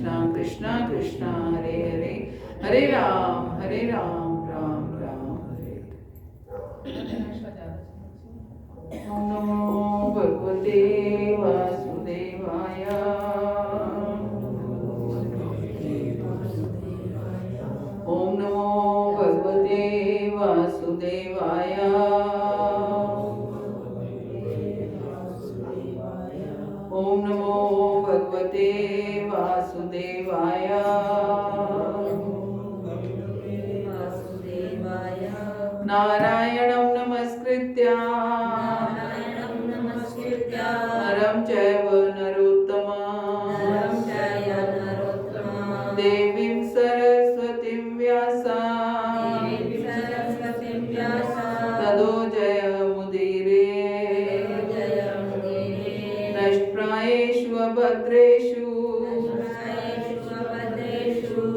कृष्णा कृष्णा कृष्णा हरे हरे, हरे राम राम राम हरे हरे। ओम नमो भगवते वासुदेवाय। ओम नमो भगवते वासुदेवाय। ओम नमो भगवते वासुदेवाय। नारायणं नमस्कृत्य नरं चैव नरोत्तमं देवीं सरस्वतीं व्यासं ततो जयमुदीरये। नष्प्रायेषु भद्रेषु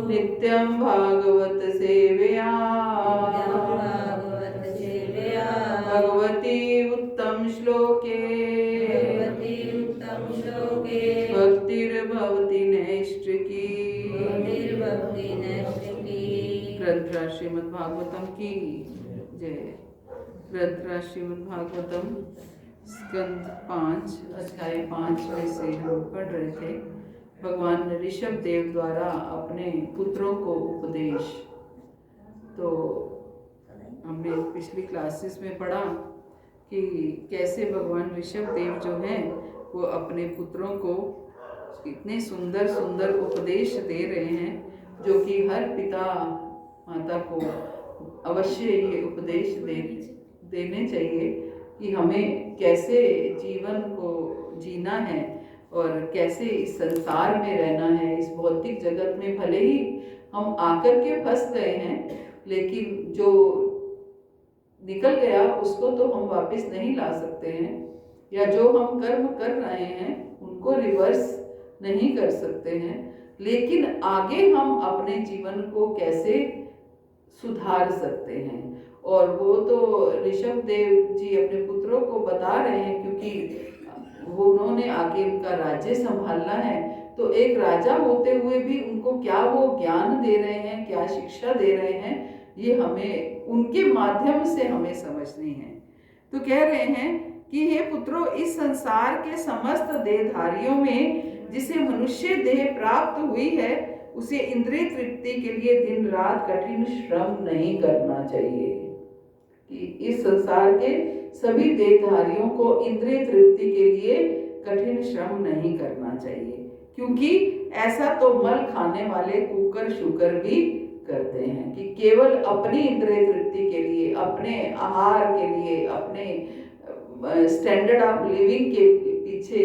नित्यं भागवत सेवया भगवती उत्तम श्लोके भक्तिर्भवति नैष्ठिकी। ग्रंथराज श्रीमद् भागवतम की जय। ग्रंथराज श्रीमद् भागवतम स्कंद 5 अध्याय 5 में से हम पढ़ रहे थे भगवान ऋषभ देव द्वारा अपने पुत्रों को उपदेश। तो हमने पिछली क्लासेस में पढ़ा कि कैसे भगवान ऋषभ देव जो हैं वो अपने पुत्रों को इतने सुंदर सुंदर उपदेश दे रहे हैं जो कि हर पिता माता को अवश्य ये उपदेश देने चाहिए कि हमें कैसे जीवन को जीना है और कैसे इस संसार में रहना है। इस भौतिक जगत में भले ही हम आकर के फंस गए हैं, लेकिन जो निकल गया उसको तो हम वापस नहीं ला सकते हैं, या जो हम कर्म कर रहे हैं उनको रिवर्स नहीं कर सकते हैं, लेकिन आगे हम अपने जीवन को कैसे सुधार सकते हैं। और वो तो ऋषभ देव जी अपने पुत्रों को बता रहे हैं, क्योंकि वो उन्होंने आगे उनका राज्य संभालना है। तो एक राजा होते हुए भी उनको क्या वो ज्ञान दे रहे हैं, क्या शिक्षा दे रहे हैं, ये हमें उनके माध्यम से हमें समझनी है। तो कह रहे हैं कि हे पुत्रों, इस संसार के समस्त देहधारियों में जिसे मनुष्य देह प्राप्त हुई है उसे इंद्रिय तृप्ति के लिए दिन रात कठिन श्रम नहीं करना चाहिए। कि इस संसार के सभी देहधारियों को इंद्रिय तृप्ति के लिए कठिन श्रम नहीं करना चाहिए, क्योंकि ऐसा तो मल खाने वाले कुकर शुकर भी करते हैं कि केवल अपनी इंद्रिय तृप्ति के लिए, अपने आहार के लिए, अपने स्टैंडर्ड ऑफ लिविंग के पीछे,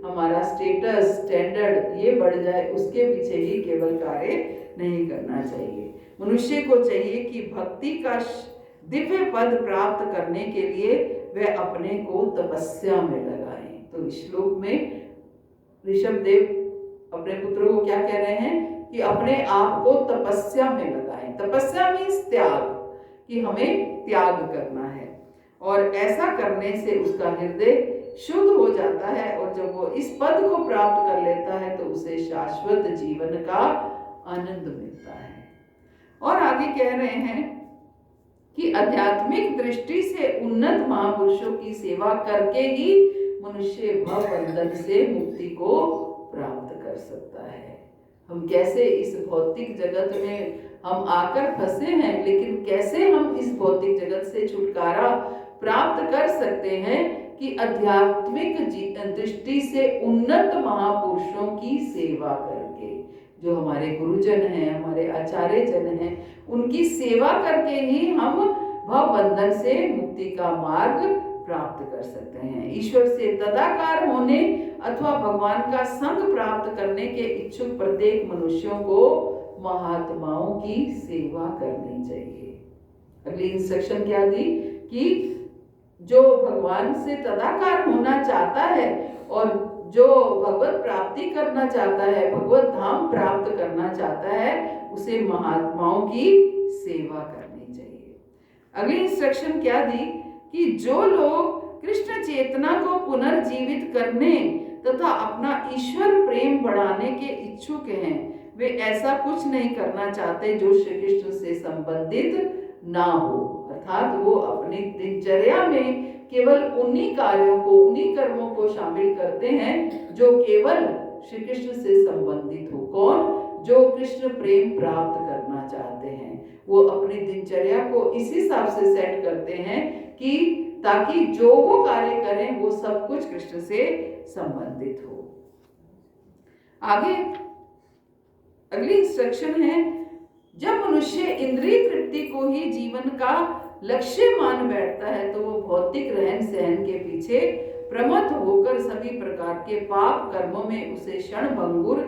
हमारा स्टेटस स्टैंडर्ड ये बढ़ जाए, उसके पीछे ही केवल कार्य नहीं करना चाहिए। मनुष्य को चाहिए कि भक्ति का दिव्य पद प्राप्त करने के लिए वह अपने को तपस्या में लगाए। तो इस श्लोक में ऋषभ देव अपने पुत्रों को क्या कह रहे हैं कि अपने आप को तपस्या में लगाएं। तपस्या मीन्स त्याग, कि हमें त्याग करना है, और ऐसा करने से उसका हृदय शुद्ध हो जाता है, और जब वो इस पद को प्राप्त कर लेता है तो उसे शाश्वत जीवन का आनंद मिलता है। और आगे कह रहे हैं कि आध्यात्मिक दृष्टि से उन्नत महापुरुषों की सेवा करके ही मनुष्य भव बंधन से मुक्ति को प्राप्त कर सकता है। हम कैसे इस भौतिक जगत में हम आकर फंसे हैं, लेकिन कैसे हम इस भौतिक जगत से छुटकारा प्राप्त कर सकते हैं कि आध्यात्मिक दृष्टि से उन्नत महापुरुषों की सेवा करके, जो हमारे गुरुजन हैं, हमारे आचार्य जन हैं, उनकी सेवा करके ही हम भव बंधन से मुक्ति का मार्ग प्राप्त कर सकते हैं। ईश्वर से तदाकार होने अथवा भगवान का संग प्राप्त करने के इच्छुक प्रत्येक मनुष्यों को महात्माओं की सेवा करनी चाहिए। अगली इंस्ट्रक्शन क्या दी कि जो भगवान से तदाकार होना चाहता है और जो भगवत प्राप्ति करना चाहता है, भगवत धाम प्राप्त करना चाहता है, उसे महात्माओं की सेवा करनी चाहिए। अगली इंस्ट्रक्शन क्या दी कि जो लोग कृष्ण चेतना को पुनर्जीवित करने तथा अपना ईश्वर प्रेम बढ़ाने के इच्छुक हैं, वे ऐसा कुछ नहीं करना चाहते जो श्री कृष्ण से संबंधित ना हो। अर्थात वो अपनी दिनचर्या में केवल उन्हीं कार्यों को, उन्हीं कर्मों को शामिल करते हैं जो केवल श्री कृष्ण से संबंधित हो। कौन? जो कृष्ण प्रेम प्राप्त करना चाहते हैं, वो अपनी दिनचर्या को इस हिसाब से सेट करते हैं कि ताकि जो वो कार्य करें वो सब कुछ कृष्ण से संबंधित हो। आगे अगली इंस्ट्रक्शन है, जब मनुष्य इंद्रिय तृप्ति को ही जीवन का लक्ष्य मान बैठता है तो वो भौतिक रहन सहन के पीछे प्रमत्त होकर सभी प्रकार के पाप कर्मों में उसे क्षणभंगुर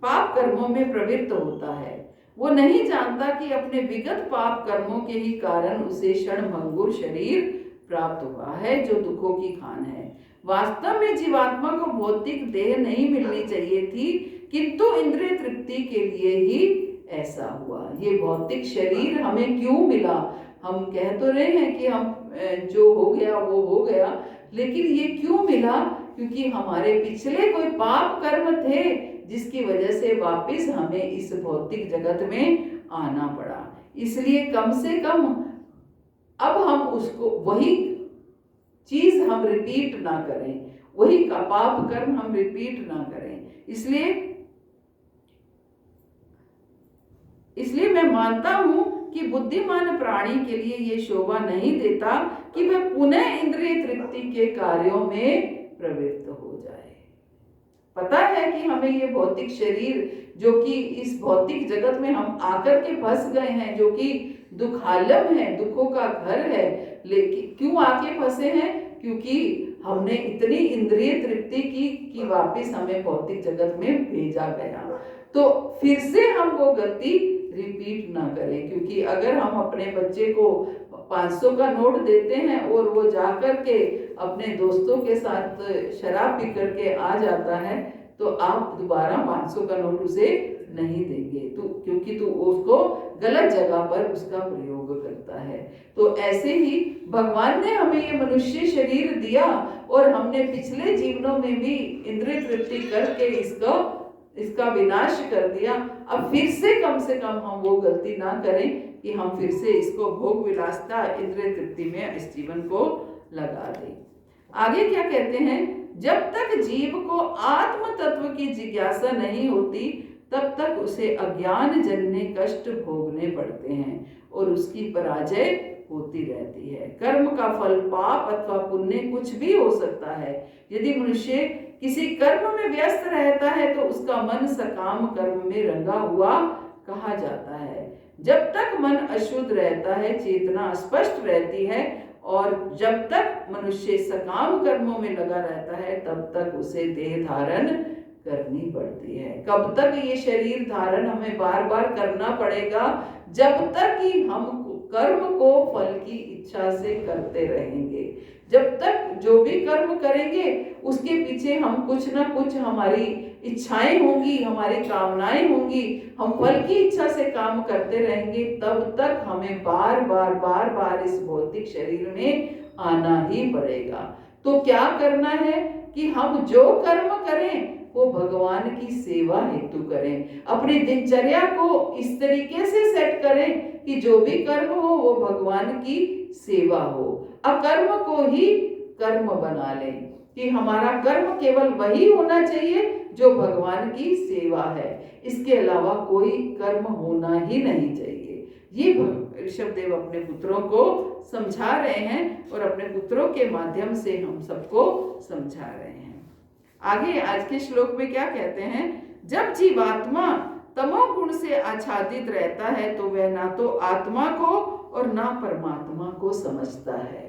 पाप कर्मों में प्रवृत्त होता है। वो नहीं जानता कि अपने विगत पाप कर्मों के ही कारण उसे क्षणभंगुर शरीर प्राप्त हुआ है जो दुखों की खान है। वास्तव में जीवात्मा को भौतिक देह नहीं मिलनी चाहिए थी, किंतु इंद्रिय तृप्ति के लिए ही ऐसा हुआ। ये भौतिक शरीर हमें क्यों मिला? हम कह तो रहे हैं कि हम जो हो गया वो हो गया, लेकिन ये क्यों मिला? क्योंकि हमारे पिछले कोई पाप कर्म थे जिसकी वजह से वापस हमें इस भौतिक जगत में आना पड़ा। इसलिए कम से कम अब हम उसको वही चीज हम रिपीट ना करें, वही का पाप कर्म हम रिपीट ना करें। इसलिए मैं मानता हूं कि बुद्धिमान प्राणी के लिए ये शोभा नहीं देता कि वह पुनः इंद्रिय तृप्ति के कार्यों में प्रवृत्त हो जाए। पता है कि हमें ये भौतिक शरीर जो कि इस भौतिक जगत में हम आकर के फंस गए हैं, जो कि दुखालम है, दुखों का घर है, लेकिन क्यों आके फंसे हैं? क्योंकि हमने इतनी इंद्रिय तृप्ति की कि वापस हमें भौतिक जगत में भेजा गया। तो फिर से हम वो गलती रिपीट ना करें, क्योंकि अगर हम अपने बच्चे को 500 का नोट देते हैं और वो जाकर के अपने दोस्तों के साथ शराब पी करके आ जाता है तो आप दोबारा 500 का नोट उसे नहीं देंगे, तो क्योंकि उसको गलत जगह पर उसका प्रयोग करता है। तो ऐसे ही भगवान ने हमें ये मनुष्य शरीर दिया और हमने पिछले जीवनों में भी इंद्रिय तृप्ति करके इसका विनाश कर दिया। अब फिर से कम हम वो गलती ना करें कि हम फिर से इसको भोग विलासता इंद्रिय तृप्ति में इस जीवन को लगा दें। आगे क्या कहते हैं, जब तक जीव को आत्म तत्व की जिज्ञासा नहीं होती तब तक उसे अज्ञान जन्य कष्ट भोगने पड़ते हैं और उसकी पराजय होती रहती है। कर्म का फल पाप अथवा पुण्य कुछ भी हो सकता है। यदि मनुष्य किसी कर्म में व्यस्त रहता है तो उसका मन सकाम कर्म में रंगा हुआ कहा जाता है। जब तक मन अशुद्ध रहता है, चेतना स्पष्ट रहती है और जब तक मनुष्य सकाम कर्मों में लगा रहता है तब तक उसे देह धारण करनी पड़ती है। कब तक ये शरीर धारण हमें बार बार करना पड़ेगा? जब तक कि हम कर्म को फल की इच्छा से करते रहेंगे। जब तक जो भी कर्म करेंगे उसके पीछे हम कुछ ना कुछ हमारी इच्छाएं होंगी, हमारी कामनाएं होंगी, हम फल की इच्छा से काम करते रहेंगे, तब तक हमें बार बार इस भौतिक शरीर में आना ही पड़ेगा। तो क्या करना है कि हम जो कर्म करें वो भगवान की सेवा हेतु करें। अपनी दिनचर्या को इस तरीके से सेट करें कि जो भी कर्म हो वो भगवान की सेवा हो। अकर्म को ही कर्म बना लें कि हमारा कर्म केवल वही होना चाहिए जो भगवान की सेवा है, इसके अलावा कोई कर्म होना ही नहीं चाहिए। ये ऋषभदेव अपने पुत्रों को समझा रहे हैं और अपने पुत्रों के माध्यम से हम सबको समझा रहे हैं। आगे आज के श्लोक में क्या कहते हैं, जब जीवात्मा तमोगुण से आच्छादित रहता है तो वह ना तो आत्मा को और ना परमात्मा को समझता है।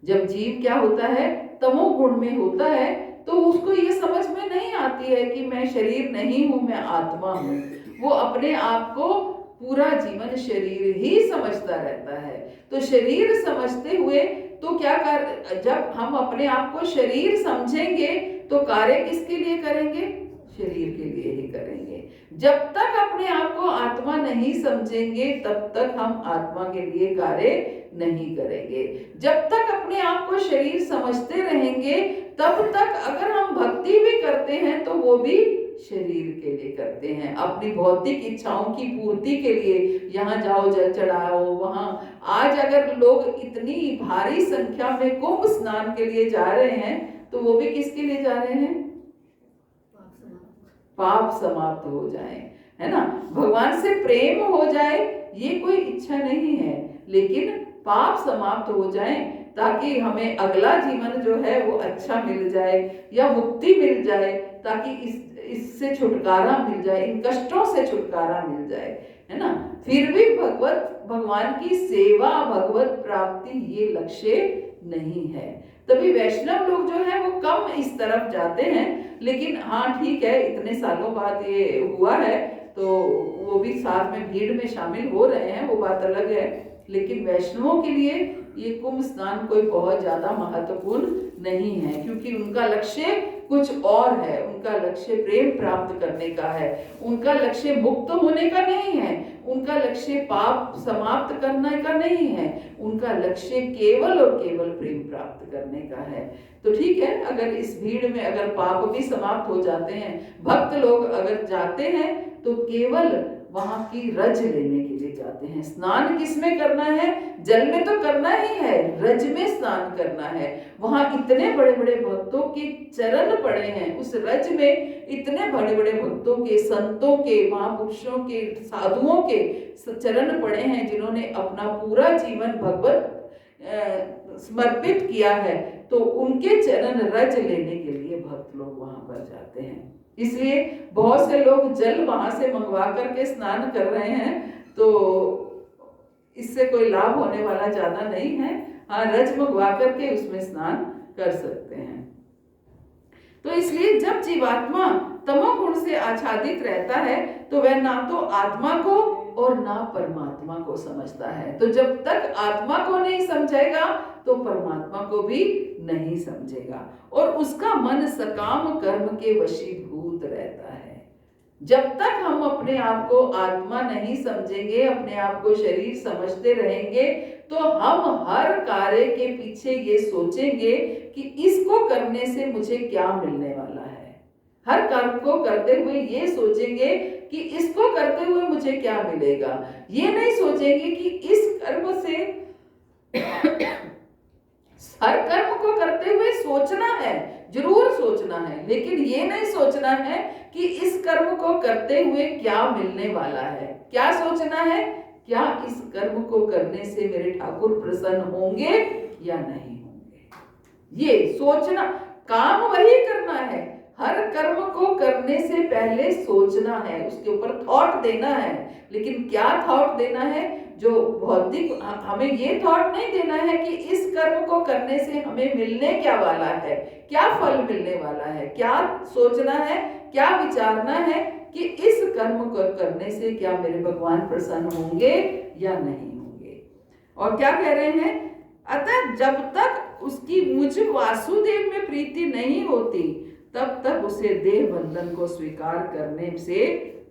जब जीव क्या होता है, तमोगुण में होता है, तो उसको ये समझ में नहीं आती है कि मैं शरीर नहीं हूं, मैं आत्मा हूं। वो अपने आप को पूरा जीवन शरीर ही समझता रहता है। तो शरीर समझते हुए तो जब हम अपने आप को शरीर समझेंगे तो कार्य किसके लिए करेंगे? शरीर के लिए ही करेंगे। जब तक अपने आप को आत्मा नहीं समझेंगे तब तक हम आत्मा के लिए कार्य नहीं करेंगे। जब तक अपने आप को शरीर समझते रहेंगे तब तक अगर हम भक्ति भी करते हैं तो वो भी शरीर के लिए करते हैं, अपनी भौतिक इच्छाओं की पूर्ति के लिए। यहाँ जाओ, जल चढ़ाओ, वहां आज अगर लोग इतनी भारी संख्या में कुंभ स्नान के लिए जा रहे हैं तो वो भी किसके लिए जा रहे हैं? पाप समाप्त हो जाए, है ना, भगवान से प्रेम हो जाए, ये कोई इच्छा नहीं है, लेकिन पाप समाप्त हो जाए ताकि हमें अगला जीवन जो है वो अच्छा मिल जाए या मुक्ति मिल जाए, ताकि इससे छुटकारा मिल जाए, इन कष्टों से छुटकारा मिल जाए, है ना। फिर भी भगवान की सेवा, भगवत प्राप्ति ये लक्ष्य नहीं है। तभी वैष्णव लोग जो है वो कम इस तरफ जाते हैं। लेकिन हाँ ठीक है, इतने सालों बाद ये हुआ है तो वो भी साथ में भीड़ में शामिल हो रहे हैं, वो बात अलग है। लेकिन वैष्णवों के लिए ये कुंभ स्नान कोई बहुत ज्यादा महत्वपूर्ण नहीं है, क्योंकि उनका लक्ष्य कुछ और है। उनका लक्ष्य प्रेम प्राप्त करने का है, उनका लक्ष्य मुक्त होने का नहीं है, उनका लक्ष्य पाप समाप्त करने का नहीं है, उनका लक्ष्य केवल और केवल प्रेम प्राप्त करने का है। तो ठीक है, अगर इस भीड़ में अगर पाप भी समाप्त हो जाते हैं, भक्त लोग अगर जाते हैं तो केवल वहां की रज लेने के लिए जाते हैं। स्नान किस में करना है? जल में तो करना ही है, रज में स्नान करना है। वहां इतने बड़े बड़े भक्तों के चरण पड़े हैं, उस रज में इतने बड़े बड़े भक्तों के, संतों के, महापुरुषों के, साधुओं के चरण पड़े हैं जिन्होंने अपना पूरा जीवन भगवत समर्पित किया है। तो उनके चरण रज लेने के लिए भक्त लोग वहां पर जाते हैं। इसलिए बहुत से लोग जल वहां से मंगवा करके स्नान कर रहे हैं, तो इससे कोई लाभ होने वाला ज्यादा नहीं है। हाँ, रज मंगवा करके उसमें स्नान कर सकते हैं। तो इसलिए जब जीवात्मा तमोगुण से आच्छादित रहता है तो वह ना तो आत्मा को और ना परमात्मा को समझता है। तो जब तक आत्मा को नहीं समझेगा तो परमात्मा को भी नहीं समझेगा, और उसका मन सकाम कर्म के वशीभूत रहता है। जब तक हम अपने आप को आत्मा नहीं समझेंगे, अपने आप को शरीर समझते रहेंगे, तो हम हर कार्य के पीछे ये सोचेंगे कि इसको करने से मुझे क्या मिलने वाला है। हर कर्म को करते हुए ये सोचेंगे कि इसको करते हुए मुझे क्या मिलेगा। ये नहीं सोचेंगे कि इस कर्म से हर कर्म को करते हुए सोचना है, जरूर सोचना है, लेकिन ये नहीं सोचना है कि इस कर्म को करते हुए क्या मिलने वाला है। क्या सोचना है? क्या इस कर्म को करने से मेरे ठाकुर प्रसन्न होंगे या नहीं होंगे। ये सोचना, काम वही करना है। हर कर्म को करने से पहले सोचना है, उसके ऊपर थॉट देना है। लेकिन क्या थॉट देना है? जो भौतिक, हमें ये थॉट नहीं देना है कि इस कर्म को करने से हमें मिलने क्या वाला है, क्या फल मिलने वाला है। क्या सोचना है, क्या विचारना है कि इस कर्म को करने से क्या मेरे भगवान प्रसन्न होंगे या नहीं होंगे। और क्या कह रहे हैं? अतः जब तक उसकी मुझ वासुदेव में प्रीति नहीं होती तब तक उसे देह बंधन को स्वीकार करने से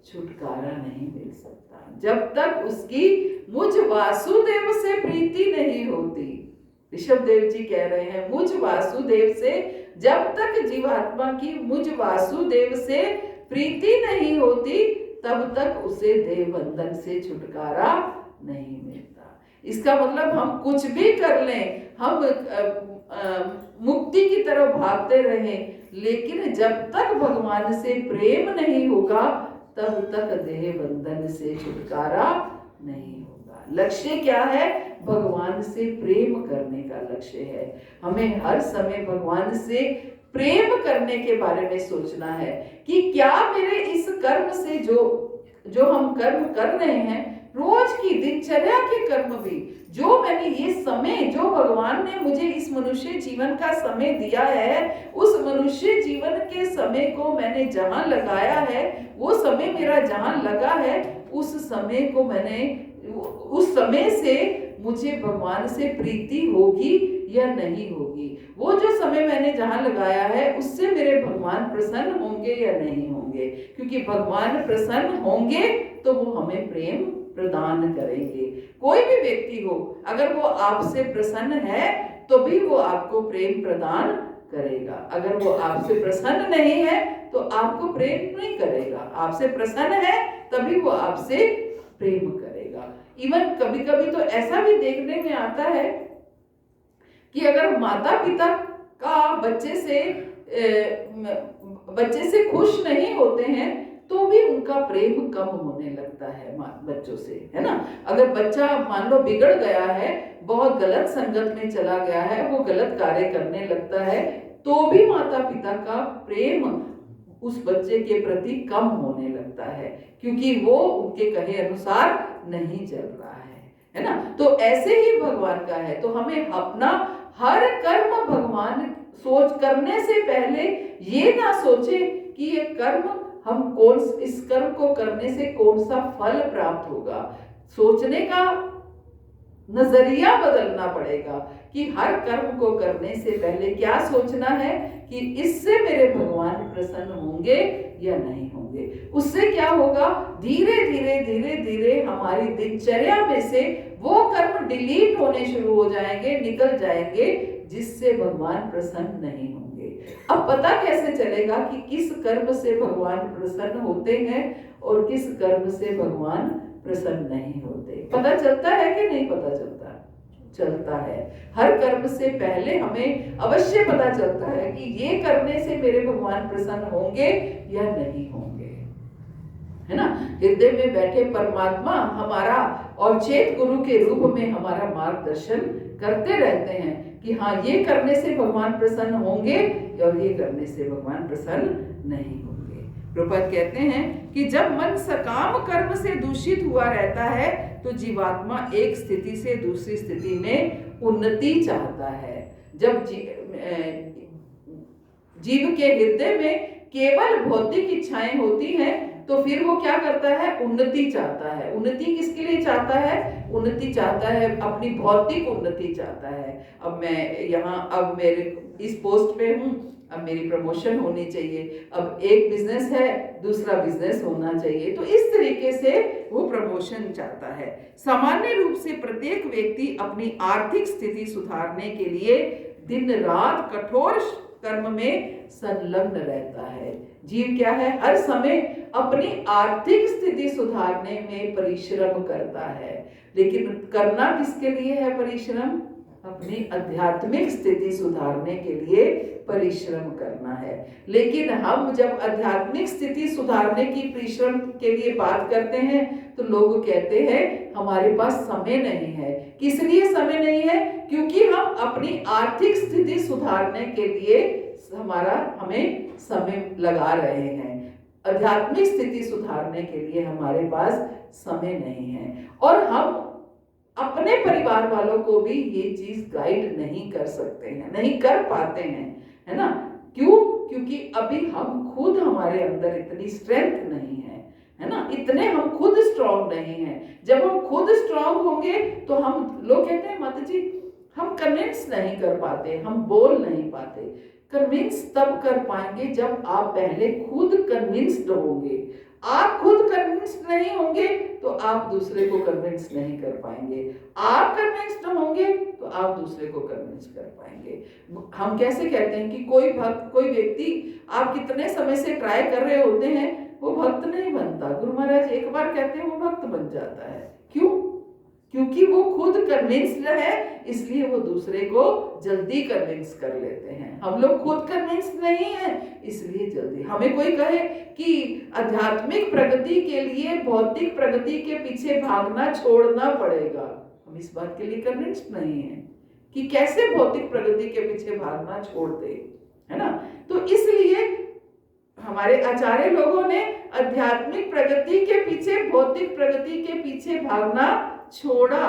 छुटकारा नहीं मिल सकता। जब तक उसकी मुझ वासुदेव से प्रीति नहीं होती, ऋषभ देव जी कह रहे हैं, मुझ वासुदेव से, जब तक जीवात्मा की मुझ वासुदेव से प्रीति नहीं होती तब तक उसे देह बंधन से छुटकारा नहीं मिलता। इसका मतलब हम कुछ भी कर लें, हम मुक्ति की तरफ भागते रहें, लेकिन जब तक भगवान से प्रेम नहीं होगा तब तक देह बंधन से छुटकारा नहीं होगा। लक्ष्य क्या है? भगवान से प्रेम करने का लक्ष्य है। हमें हर समय भगवान से प्रेम करने के बारे में सोचना है कि क्या मेरे इस कर्म से जो हम कर्म कर रहे हैं, रोज की दिनचर्या के कर्म भी, जो मैंने ये समय, जो भगवान ने मुझे इस मनुष्य जीवन का समय दिया है, उस मनुष्य जीवन के समय को मैंने जहां लगाया है, वो समय मेरा जहां लगा है, उस समय को मैंने, उस समय से मुझे भगवान से प्रीति होगी या नहीं होगी। वो जो समय मैंने जहाँ लगाया है उससे मेरे भगवान प्रसन्न होंगे या नहीं होंगे, क्योंकि भगवान प्रसन्न होंगे तो वो हमें प्रेम प्रदान करेंगे। कोई भी व्यक्ति हो, अगर वो आपसे प्रसन्न है तो भी वो आपको प्रेम प्रदान करेगा। अगर वो आपसे प्रसन्न नहीं है तो आपको प्रेम नहीं करेगा। आपसे प्रसन्न है तभी वो आपसे प्रेम करेगा। इवन कभी कभी तो ऐसा भी देखने में आता है कि अगर माता पिता का बच्चे से खुश नहीं होते हैं तो भी उनका प्रेम कम होने लगता है बच्चों से, है ना। अगर बच्चा मान लो बिगड़ गया है, बहुत गलत संगत में चला गया है, वो गलत कार्य करने लगता है, तो भी माता पिता का प्रेम उस बच्चे के प्रति कम होने लगता है, क्योंकि वो उनके कहे अनुसार नहीं चल रहा है ना। तो ऐसे ही भगवान का है। तो हमें अपना हर कर्म भगवान सोच करने से पहले ये ना सोचे कि ये कर्म हम इस कर्म को करने से कौन सा फल प्राप्त होगा। सोचने का नजरिया बदलना पड़ेगा कि हर कर्म को करने से पहले क्या सोचना है कि इससे मेरे भगवान प्रसन्न होंगे या नहीं होंगे। उससे क्या होगा, धीरे धीरे धीरे धीरे हमारी दिनचर्या में से वो कर्म डिलीट होने शुरू हो जाएंगे, निकल जाएंगे, जिससे भगवान प्रसन्न नहीं होंगे। अब पता कैसे चलेगा कि किस कर्म से भगवान प्रसन्न होते हैं और किस कर्म से भगवान प्रसन्न नहीं होते? पता चलता है कि नहीं पता चलता? चलता है। हर कर्म से पहले हमें अवश्य पता चलता है कि ये करने से मेरे भगवान प्रसन्न होंगे या नहीं होंगे, है ना। हृदय में बैठे परमात्मा हमारा और चेत गुरु के रूप में हमारा मार्गदर्शन करते रहते हैं कि हाँ, ये करने से भगवान प्रसन्न होंगे और ये करने से भगवान प्रसन्न नहीं होंगे। प्रभुपाद कहते हैं कि जब मन सकाम कर्म से दूषित हुआ रहता है तो जीवात्मा एक स्थिति से दूसरी स्थिति में उन्नति चाहता है। जब जीव के हृदय में केवल भौतिक इच्छाएं होती हैं तो फिर वो क्या करता है, उन्नति चाहता है। उन्नति किसके लिए चाहता है? उन्नति चाहता है, अपनी भौतिक उन्नति चाहता है। अब मैं यहाँ, अब मेरे इस पोस्ट पे हूँ, अब मेरी प्रमोशन होनी चाहिए, अब एक बिजनेस है, दूसरा बिजनेस होना चाहिए, तो इस तरीके से वो प्रमोशन चाहता है। सामान्य रूप से प्रत्येक व्यक्ति अपनी आर्थिक स्थिति सुधारने के लिए दिन रात कठोर कर्म में संलग्न रहता है। जीव क्या है, हर समय अपनी आर्थिक स्थिति सुधारने में परिश्रम करता है। लेकिन करना किसके लिए है परिश्रम? अपनी आध्यात्मिक स्थिति सुधारने के लिए परिश्रम करना है। लेकिन हम जब आध्यात्मिक स्थिति सुधारने की परिश्रम के लिए बात करते हैं तो लोग कहते हैं हमारे पास समय नहीं है। किस लिए समय नहीं है? क्योंकि हम अपनी आर्थिक स्थिति सुधारने के लिए हमें समय लगा रहे हैं, आध्यात्मिक स्थिति सुधारने के लिए हमारे पास समय नहीं है। और हम अपने परिवार वालों को भी ये चीज गाइड नहीं कर सकते हैं, नहीं कर पाते हैं, है ना। क्यों? क्योंकि अभी हम खुद, हमारे अंदर इतनी स्ट्रेंथ नहीं है ना, इतने हम खुद स्ट्रांग नहीं हैं। जब हम खुद स्ट्रांग होंगे तो हम, लोग कहते हैं माता जी हम कन्विंस नहीं कर पाते, हम बोल नहीं पाते। कन्विंस तब कर पाएंगे जब आप पहले खुद कन्विंस्ड होंगे। आप खुद कन्विंस्ड नहीं होंगे तो आप दूसरे को कन्विंस नहीं कर पाएंगे। आप कन्विंस्ड होंगे तो आप दूसरे को कन्विंस कर पाएंगे। हम कैसे कहते हैं कि कोई भक्त, कोई व्यक्ति आप कितने समय से ट्राई कर रहे होते हैं, वो भक्त नहीं बनता। गुरु महाराज एक बार कहते हैं वो भक्त बन जाता है। क्यों? क्योंकि वो खुद कन्विंस्ड है, इसलिए वो दूसरे को जल्दी कन्विंस कर लेते हैं। हम लोग खुद कन्विंस्ड नहीं है, इसलिए जल्दी। हमें कोई कहे कि आध्यात्मिक प्रगति के लिए भौतिक प्रगति के पीछे भागना छोड़ना पड़ेगा, हम इस बात के लिए कन्विंस्ड नहीं है कि कैसे भौतिक प्रगति के पीछे भागना छोड़ दे, है ना। तो इसलिए हमारे आचार्य लोगों ने आध्यात्मिक प्रगति के पीछे, भौतिक प्रगति के पीछे भागना छोड़ा।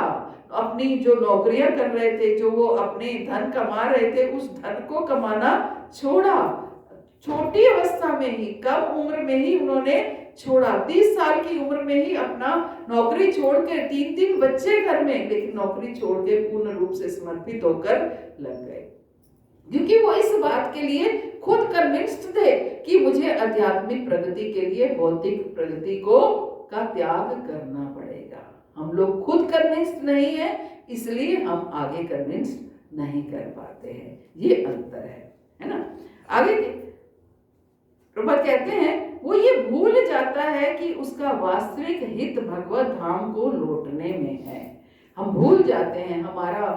अपनी जो नौकरियां कर रहे थे, जो वो अपने धन कमा रहे थे, उस धन को कमाना छोड़ा। छोटी अवस्था में ही, कम उम्र में ही उन्होंने छोड़ा। 30 साल की उम्र में ही अपना नौकरी छोड़ के, 3 बच्चे घर में, लेकिन नौकरी छोड़ के पूर्ण रूप से समर्पित होकर लग गए। क्योंकि वो इस बात के लिए खुद कन्विंस्ड थे कि मुझे आध्यात्मिक प्रगति के लिए भौतिक प्रगति को का त्याग करना पड़ेगा। हम लोग खुद कन्विंस्ड नहीं है, इसलिए हम आगे कन्विंस्ड नहीं कर पाते हैं। ये अंतर है ना। आगे प्रभुपाद कहते हैं वो ये भूल जाता है कि उसका वास्तविक हित भगवत धाम को लौटने में है। हम भूल जाते हैं हमारा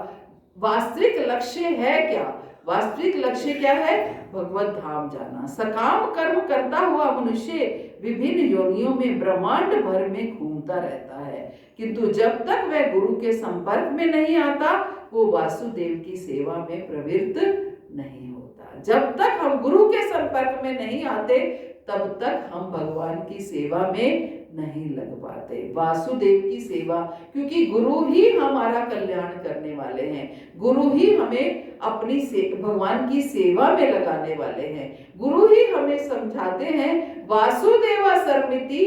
वास्तविक लक्ष्य है क्या। वास्तविक लक्ष्य क्या है? भगवत धाम जाना। सकाम कर्म करता हुआ मनुष्य विभिन्न योनियों में ब्रह्मांड भर में घूमता रहता है, किंतु जब तक वह गुरु के संपर्क में नहीं आता वो वासुदेव की सेवा में प्रवृत्त नहीं होता। जब तक हम गुरु के संपर्क में नहीं आते तब तक हम भगवान की सेवा में नहीं लग पाते, वासुदेव की सेवा। क्योंकि गुरु ही हमारा कल्याण करने वाले हैं, गुरु ही हमें अपनी भगवान की सेवा में लगाने वाले हैं, गुरु ही हमें समझाते हैं। वासुदेवा सर्वमिति,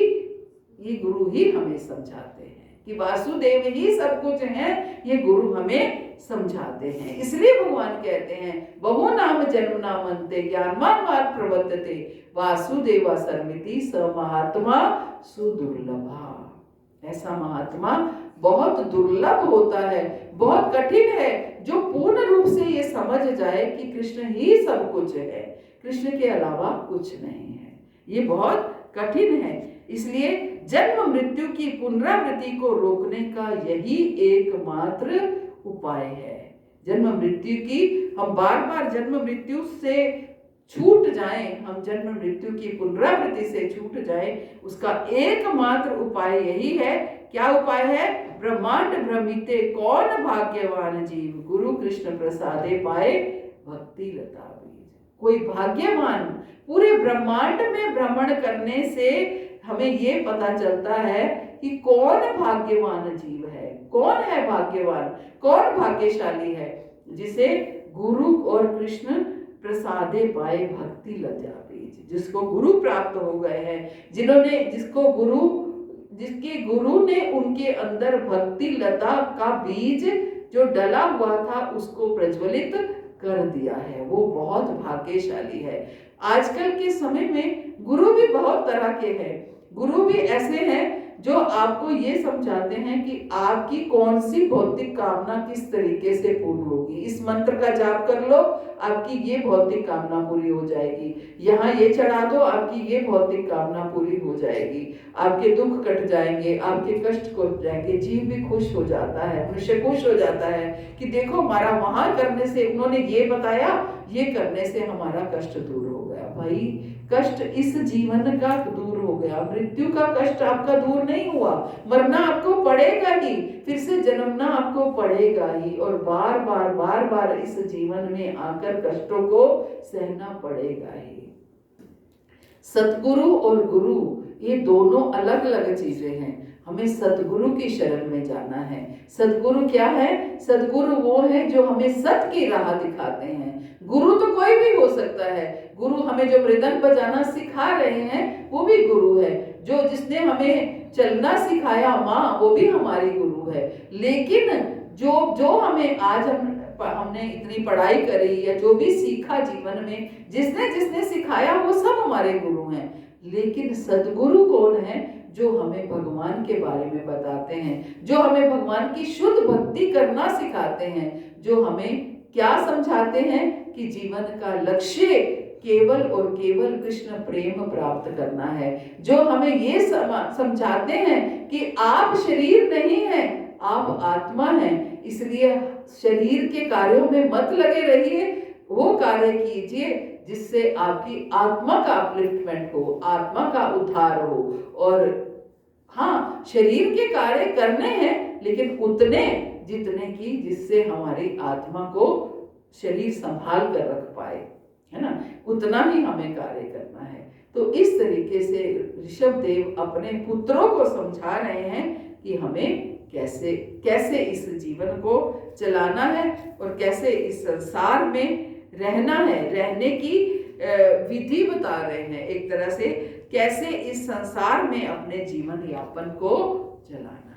ये गुरु ही हमें समझाते हैं कि वासुदेव ही सब कुछ है, ये गुरु हमें समझाते हैं। इसलिए भगवान कहते हैं बहु नाम जन्म नामन्ते ज्ञानवान मार्ग प्रवर्तते वासुदेवा सर्वमिति स महात्मा सुदुर्लभा। ऐसा महात्मा बहुत दुर्लभ होता है, बहुत कठिन है, जो पूर्ण रूप से ये समझ जाए कि कृष्ण ही सब कुछ है, कृष्ण के अलावा कुछ नहीं है। ये बहुत कठिन है। इसलिए जन्म मृत्यु की पुनरावृत्ति को रोकने का यही एकमात्र उपाय है। जन्म मृत्यु की, हम बार बार जन्म मृत्यु से छूट जाएं, हम जन्म मृत्यु की पुनरावृत्ति से छूट जाएं, उसका एकमात्र उपाय यही है। क्या उपाय है? ब्रह्मांड भ्रमिते कौन भाग्यवान जीव गुरु कृष्ण प्रसादे पाए भक्ति लता बीज। कोई भाग्यवान, पूरे ब्रह्मांड में भ्रमण करने से हमें ये पता चलता है कि कौन भाग्यवान जीव है, कौन है भाग्यवान, कौन भाग्यशाली है, जिसे गुरु और कृष्ण प्रसादे पाए भक्ति लता बीज। जिसको गुरु प्राप्त हो गए हैं, जिन्होंने जिसके गुरु ने उनके अंदर भक्ति लता का बीज जो डला हुआ था उसको प्रज्वलित कर दिया है, वो बहुत भाग्यशाली है। आजकल के समय में गुरु भी बहुत तरह के हैं। गुरु भी ऐसे हैं जो आपको ये समझाते हैं कि आपकी कौन सी भौतिक कामना किस तरीके से पूर्ण होगी। इस मंत्र का जाप कर लो, आपकी ये भौतिक कामना पूरी हो जाएगी। यहाँ ये चढ़ा दो, आपकी ये भौतिक कामना पूरी हो जाएगी। आपके दुख कट जाएंगे, आपके कष्ट कट जाएंगे, जीव भी खुश हो जाता है, मनुष्य खुश हो जाता है कि देखो हमारा वहां करने से, उन्होंने ये बताया, ये करने से हमारा कष्ट दूर हो गया। भाई कष्ट इस जीवन का दूर हो गया, मृत्यु का कष्ट आपका दूर नहीं हुआ। मरना आपको पड़ेगा ही, फिर से जन्मना आपको पड़ेगा ही, और बार बार इस जीवन में आकर कष्टों को सहना पड़ेगा ही। सतगुरु और गुरु ये दोनों अलग अलग चीजें हैं। हमें सतगुरु की शरण में जाना है। सतगुरु क्या है? सतगुरु वो है जो हमें सत की राह दिखाते हैं। गुरु तो कोई भी हो सकता है। गुरु हमें जो मृदंग बजाना सिखा रहे हैं वो भी गुरु है। जो जिसने हमें चलना सिखाया माँ, वो भी हमारी गुरु है। लेकिन जो हमें आज हमने इतनी पढ़ाई करी या जो भी सीखा जीवन में, जिसने सिखाया वो सब हमारे गुरु हैं। लेकिन सदगुरु कौन है? जो हमें भगवान के बारे में बताते हैं, जो हमें भगवान की शुद्ध भक्ति करना सिखाते हैं, जो हमें क्या समझाते हैं कि जीवन का लक्ष्य केवल और केवल कृष्ण प्रेम प्राप्त करना है। जो हमें ये समझाते हैं कि आप शरीर नहीं हैं, आप आत्मा हैं, इसलिए शरीर के कार्यों में मत लगे रहिए, वो कार्य कीजिए जिससे आपकी आत्मा का अपलिफ्टमेंट हो, आत्मा का उद्धार हो। और हाँ, शरीर के कार्य करने हैं, लेकिन उतने जितने की जिससे हमारी आत्मा को शरीर संभाल कर रख पाए, है ना, उतना ही हमें कार्य करना है। तो इस तरीके से ऋषभ देव अपने पुत्रों को समझा रहे हैं कि हमें कैसे कैसे इस जीवन को चलाना है और कैसे इस संसार में रहना है, रहने की विधि बता रहे हैं। एक तरह से कैसे इस संसार में अपने जीवन यापन को चलाना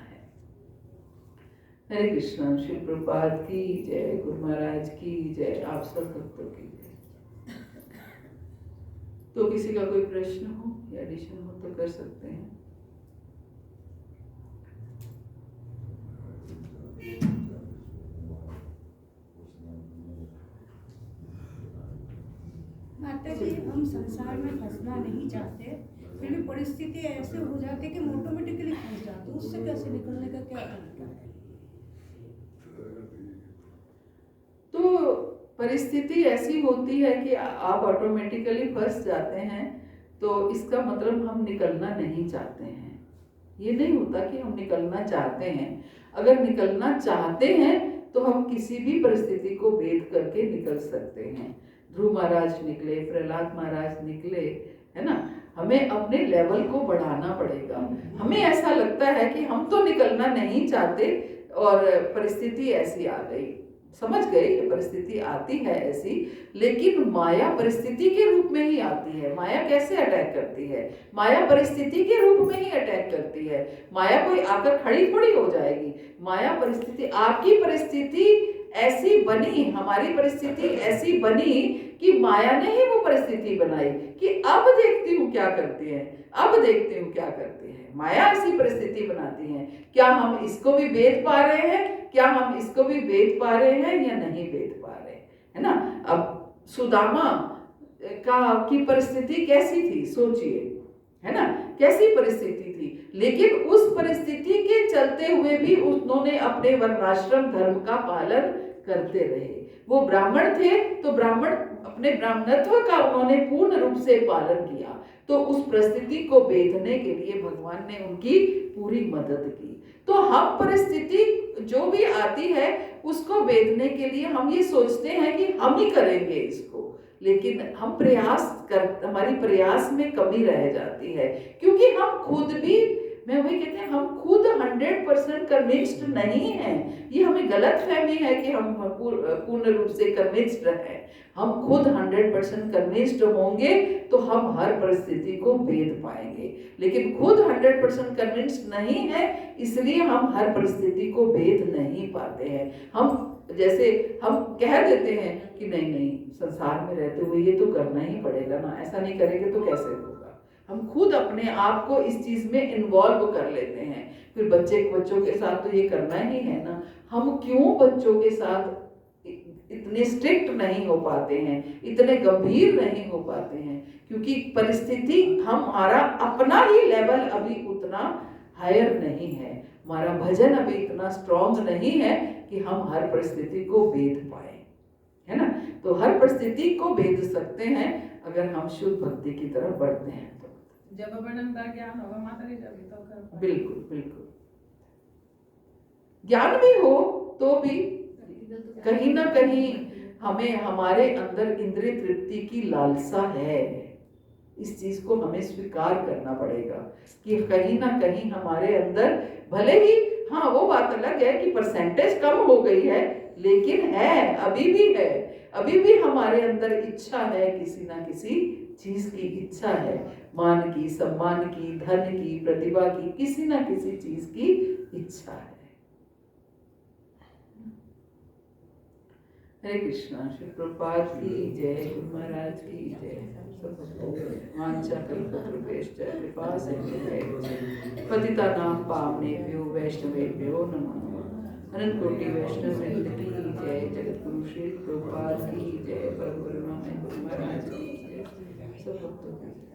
हरे कृष्णा। श्री प्रभुपाद की जय, गुरु महाराज की जय, आप सब भक्तों की जय। तो किसी का कोई प्रश्न हो या एडिशन हो तो कर सकते हैं। माता जी, हम संसार में फंसना नहीं चाहते, फिर भी परिस्थिति ऐसे हो जाती है कि ऑटोमेटिकली फंस जाते, उससे कैसे निकलने का क्या तरीका है? तो परिस्थिति ऐसी होती है कि आप ऑटोमेटिकली फंस जाते हैं, तो इसका मतलब हम निकलना नहीं चाहते हैं। ये नहीं होता कि हम निकलना चाहते हैं। अगर निकलना चाहते हैं तो हम किसी भी परिस्थिति को भेद करके निकल सकते हैं। ध्रुव महाराज निकले, प्रहलाद महाराज निकले, है ना। हमें अपने लेवल को बढ़ाना पड़ेगा। हमें ऐसा लगता है कि हम तो निकलना नहीं चाहते और परिस्थिति ऐसी आ गई, समझ गए कि परिस्थिति आती है ऐसी, लेकिन माया परिस्थिति के रूप में ही आती है। माया कैसे अटैक करती है? माया परिस्थिति के रूप में ही अटैक करती है। माया कोई आकर खड़ी थोड़ी हो जाएगी। माया परिस्थिति, आपकी परिस्थिति ऐसी बनी, हमारी परिस्थिति ऐसी बनी कि माया ने ही वो परिस्थिति बनाई कि अब देखती हूँ क्या करती है, अब देखती हूँ क्या करती है। माया ऐसी परिस्थिति बनाती है। क्या हम इसको भी भेद पा रहे हैं? क्या हम इसको भी भेद पा रहे हैं या नहीं भेद पा रहे, है ना। अब सुदामा की परिस्थिति कैसी थी सोचिए, है ना, कैसी परिस्थिति थी, लेकिन उस परिस्थिति के चलते हुए भी उन्होंने अपने वर्णाश्रम धर्म का पालन करते रहे। वो ब्राह्मण थे तो ब्राह्मण अपने ब्राह्मणत्व का उन्होंने पूर्ण रूप से पालन किया। तो उस परिस्थिति को भेदने के लिए भगवान ने उनकी पूरी मदद की। तो हम परिस्थिति जो भी आती है उसको भेदने के लिए हम ये सोचते हैं कि हम ही करेंगे इसको, लेकिन हम हमारी प्रयास में कमी रह जाती है, क्योंकि हम खुद भी, मैं वही कहते हैं, हम खुद 100% कन्विंस्ड नहीं हैं। ये हमें गलत फहमी है कि हम पूर्ण रूप से कन्विंस्ड हैं। हम खुद 100% कन्विंस्ड होंगे तो हम हर परिस्थिति को भेद पाएंगे, लेकिन खुद 100% कन्विंस्ड नहीं है, इसलिए हम हर परिस्थिति को भेद नहीं पाते हैं। हम जैसे हम कह देते हैं कि नहीं नहीं, संसार में रहते हुए ये तो करना ही पड़ेगा ना, ऐसा नहीं करेंगे तो कैसे होगा। हम खुद अपने आप को इस चीज में इन्वॉल्व कर लेते हैं। फिर बच्चों के साथ तो ये करना ही है ना। हम क्यों बच्चों के साथ इतने स्ट्रिक्ट नहीं हो पाते हैं, इतने गंभीर नहीं हो पाते हैं? क्योंकि परिस्थिति, हमारा अपना ही लेवल अभी उतना हायर नहीं है, हमारा भजन अभी इतना स्ट्रॉन्ग नहीं है कि हम हर परिस्थिति को भेद पाए, है ना। तो हर परिस्थिति को भेद सकते हैं अगर हम शुद्ध भक्ति की तरफ बढ़ते हैं तो। जब वर्णन का ज्ञान होगा माता जी तभी तो कर पाएंगे। बिल्कुल बिल्कुल। ज्ञान भी हो तो भी कहीं ना कहीं हमें, हमारे अंदर इंद्रिय तृप्ति की लालसा है। इस चीज को हमें स्वीकार करना पड़ेगा कि कहीं ना कहीं हमारे अंदर, भले ही हाँ वो बात अलग है कि परसेंटेज कम हो गई है, लेकिन है, अभी भी है, अभी भी हमारे अंदर इच्छा है, किसी ना किसी चीज की इच्छा है, मान की, सम्मान की, धन की, प्रतिभा की, किसी ना किसी चीज की इच्छा है। हरे कृष्णा। श्री प्रभुपाद की जय, गुरु महाराज की जय। वांछा कल्पतरुभ्यश्च कृपा सिंधुभ्यश्च पतितानां पावनेभ्यो वैष्णवेभ्यो नमो नमः। अनंत कोटि वैष्णव वृंद की जय। जगतगुरु श्री प्रभुपाद की जय। परम करुणा में गुरु महाराज की जय। सब भक्तों की जय।